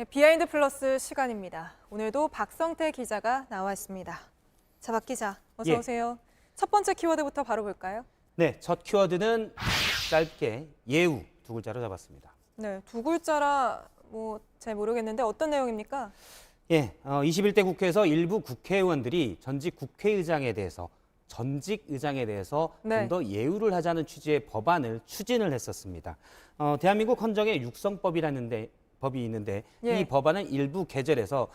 네, 비하인드 플러스 시간입니다. 오늘도 박성태 기자가 나와 있습니다. 자, 박 기자, 어서 오세요. 첫 번째 키워드부터 바로 볼까요? 네, 첫 키워드는 짧게 예우 두 글자로 잡았습니다. 네, 두 글자라 잘 모르겠는데 어떤 내용입니까? 21대 국회에서 일부 국회의원들이 전직 의장에 대해서 네. 좀 더 예우를 하자는 취지의 법안을 추진을 했었습니다. 대한민국 헌정의 육성법이라는 법이 있는데 이 법안은 일부 개정해서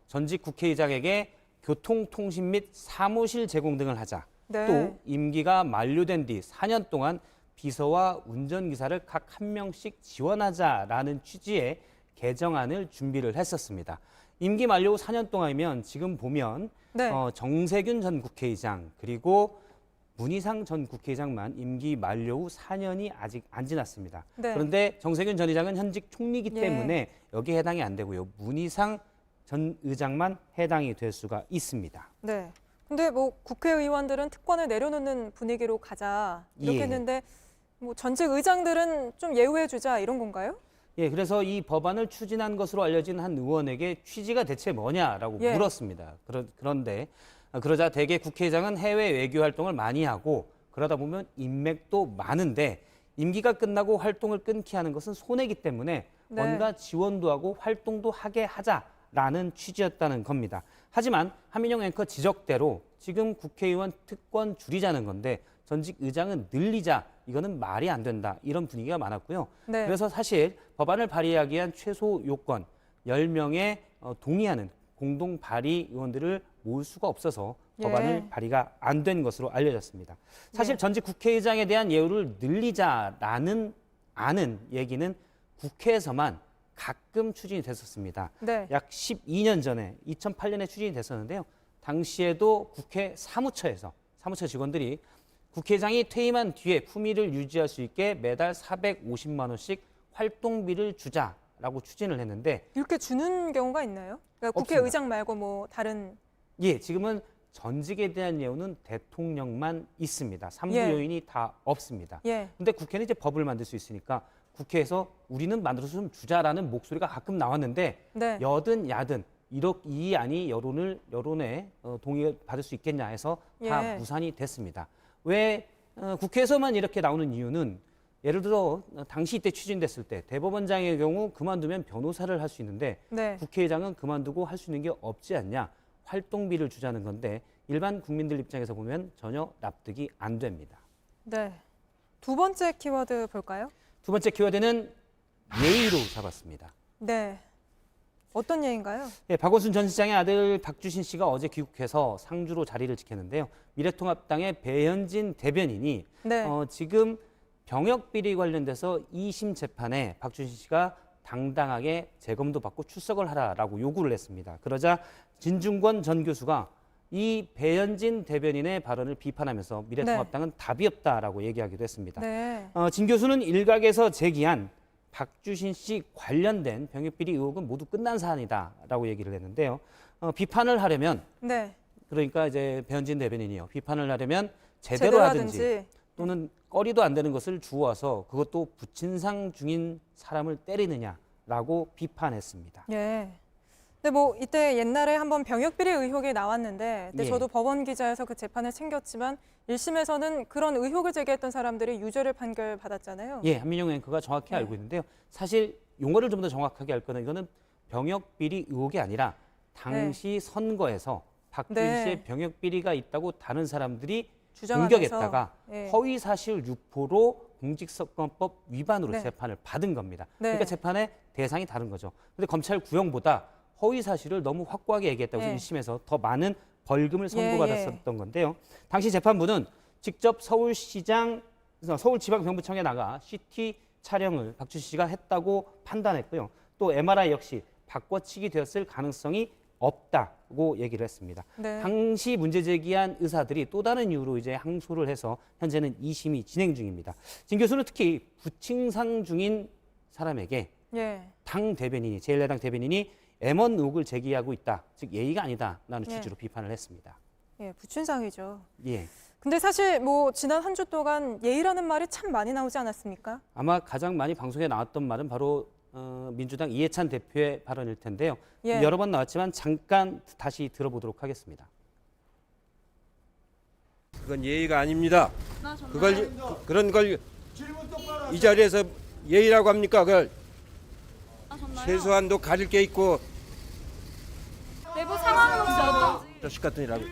전직 국회의장에게 교통통신 및 사무실 제공 등을 하자. 네. 또 임기가 만료된 뒤 4년 동안 비서와 운전기사를 각 한 명씩 지원하자라는 취지의 개정안을 준비를 했었습니다. 임기 만료 후 4년 동안이면 지금 보면 네. 정세균 전 국회의장 그리고 문희상 전 국회의장만 임기 만료 후 4년이 아직 안 지났습니다. 네. 그런데 정세균 전 의장은 현직 총리이기 때문에 여기에 해당이 안 되고요. 문희상 전 의장만 해당이 될 수가 있습니다. 네. 근데 국회의원들은 특권을 내려놓는 분위기로 가자 이렇게 했는데 전직 의장들은 좀 예우해주자 이런 건가요? 그래서 이 법안을 추진한 것으로 알려진 한 의원에게 취지가 대체 뭐냐라고 물었습니다. 그런데 그러자 대개 국회의장은 해외 외교 활동을 많이 하고 그러다 보면 인맥도 많은데 임기가 끝나고 활동을 끊게 하는 것은 손해이기 때문에 뭔가 지원도 하고 활동도 하게 하자라는 취지였다는 겁니다. 하지만 한민영 앵커 지적대로 지금 국회의원 특권 줄이자는 건데 전직 의장은 늘리자, 이거는 말이 안 된다, 이런 분위기가 많았고요. 네. 그래서 사실 법안을 발의하기 위한 최소 요건 10명의 동의하는 공동 발의 의원들을 모을 수가 없어서 법안을 발의가 안 된 것으로 알려졌습니다. 사실 전직 국회의장에 대한 예우를 늘리자라는 얘기는 국회에서만 가끔 추진이 됐었습니다. 약 12년 전에 2008년에 추진이 됐었는데요. 당시에도 국회 사무처 직원들이 국회의장이 퇴임한 뒤에 품위를 유지할 수 있게 매달 450만 원씩 활동비를 주자라고 추진을 했는데 이렇게 주는 경우가 있나요? 그러니까 국회의장 말고 다른 지금은 전직에 대한 예우는 대통령만 있습니다. 3부 요인이 다 없습니다. 근데 국회는 이제 법을 만들 수 있으니까 국회에서 우리는 만들어서 좀 주자라는 목소리가 가끔 나왔는데 여든 야든 이 안이 여론의 동의를 받을 수 있겠냐 해서 다 무산이 됐습니다. 왜 국회에서만 이렇게 나오는 이유는 예를 들어 당시 이때 추진됐을 때 대법원장의 경우 그만두면 변호사를 할 수 있는데 국회의장은 그만두고 할 수 있는 게 없지 않냐. 활동비를 주자는 건데 일반 국민들 입장에서 보면 전혀 납득이 안 됩니다. 네. 두 번째 키워드 볼까요? 두 번째 키워드는 예의로 잡았습니다. 네. 어떤 예인가요? 박원순 전 시장의 아들 박주신 씨가 어제 귀국해서 상주로 자리를 지켰는데요. 미래통합당의 배현진 대변인이 지금 병역비리 관련돼서 2심 재판에 박주신 씨가 당당하게 재검도 받고 출석을 하라라고 요구를 했습니다. 그러자 진중권 전 교수가 이 배현진 대변인의 발언을 비판하면서 미래통합당은 답이 없다라고 얘기하기도 했습니다. 진 교수는 일각에서 제기한 박주신 씨 관련된 병역비리 의혹은 모두 끝난 사안이다라고 얘기를 했는데요. 비판을 하려면 그러니까 이제 배현진 대변인이요. 비판을 하려면 제대로 하든지 또는 꺼리도 안 되는 것을 주워와서 그것도 부친상 중인 사람을 때리느냐라고 비판했습니다. 근데 이때 옛날에 한번 병역비리 의혹이 나왔는데 그때 저도 법원 기자여서 그 재판을 챙겼지만 1심에서는 그런 의혹을 제기했던 사람들이 유죄를 판결받았잖아요. 한민영 앵커가 정확히 알고 있는데요. 사실 용어를 좀 더 정확하게 알 거는 이거는 병역비리 의혹이 아니라 당시 선거에서 박주신 씨의 병역비리가 있다고 다른 사람들이 공격했다가 허위사실 유포로 공직선거법 위반으로 재판을 받은 겁니다. 그러니까 재판의 대상이 다른 거죠. 근데 검찰 구형보다 허위사실을 너무 확고하게 얘기했다고 해서 1심에서 더 많은 벌금을 선고받았었던 건데요. 당시 재판부는 직접 서울지방경부청에 나가 CT 촬영을 박주신 씨가 했다고 판단했고요. 또 MRI 역시 바꿔치기 되었을 가능성이 없다고 얘기를 했습니다. 당시 문제 제기한 의사들이 또 다른 이유로 이제 항소를 해서 현재는 2심이 진행 중입니다. 진 교수는 특히 부친상 중인 사람에게 당 대변인이 제1야당 대변인이 M1 의혹을 제기하고 있다. 즉 예의가 아니다라는 취지로 비판을 했습니다. 부친상이죠. 예. 근데 사실 지난 한 주 동안 예의라는 말이 참 많이 나오지 않았습니까? 아마 가장 많이 방송에 나왔던 말은 바로 민주당 이해찬 대표의 발언일 텐데요. 예. 여러 번 나왔지만 잠깐 다시 들어보도록 하겠습니다. 그건 예의가 아닙니다. 그런 걸 이 자리에서 예의라고 합니까? 그걸 최소한도 가릴 게 있고 내부 상황은 혹시 어떤지? 자식 같은 이라고.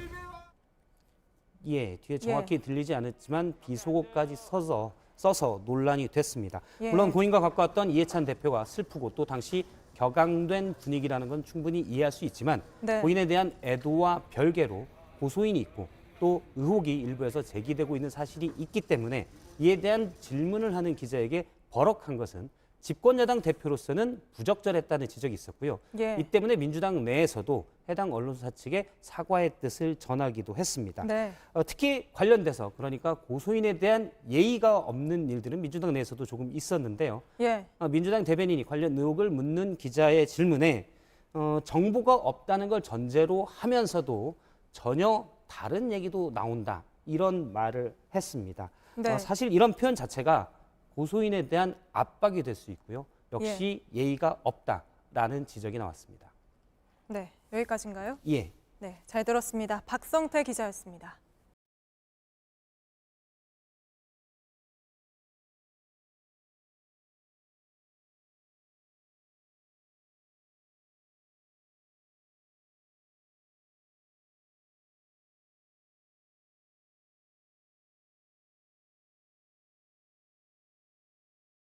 예, 뒤에 정확히 들리지 않았지만 비속어까지 써서 논란이 됐습니다. 예. 물론 본인과 가까웠던 이해찬 대표가 슬프고 또 당시 격앙된 분위기라는 건 충분히 이해할 수 있지만 네. 본인에 대한 애도와 별개로 고소인이 있고 또 의혹이 일부에서 제기되고 있는 사실이 있기 때문에 이에 대한 질문을 하는 기자에게 버럭한 것은 집권여당 대표로서는 부적절했다는 지적이 있었고요. 예. 이 때문에 민주당 내에서도 해당 언론사 측에 사과의 뜻을 전하기도 했습니다. 네. 특히 관련돼서 그러니까 고소인에 대한 예의가 없는 일들은 민주당 내에서도 조금 있었는데요. 예. 민주당 대변인이 관련 의혹을 묻는 기자의 질문에 정보가 없다는 걸 전제로 하면서도 전혀 다른 얘기도 나온다 이런 말을 했습니다. 네. 사실 이런 표현 자체가 고소인에 대한 압박이 될 수 있고요. 역시 예의가 없다라는 지적이 나왔습니다. 네. 여기까지인가요? 예. 네. 잘 들었습니다. 박성태 기자였습니다.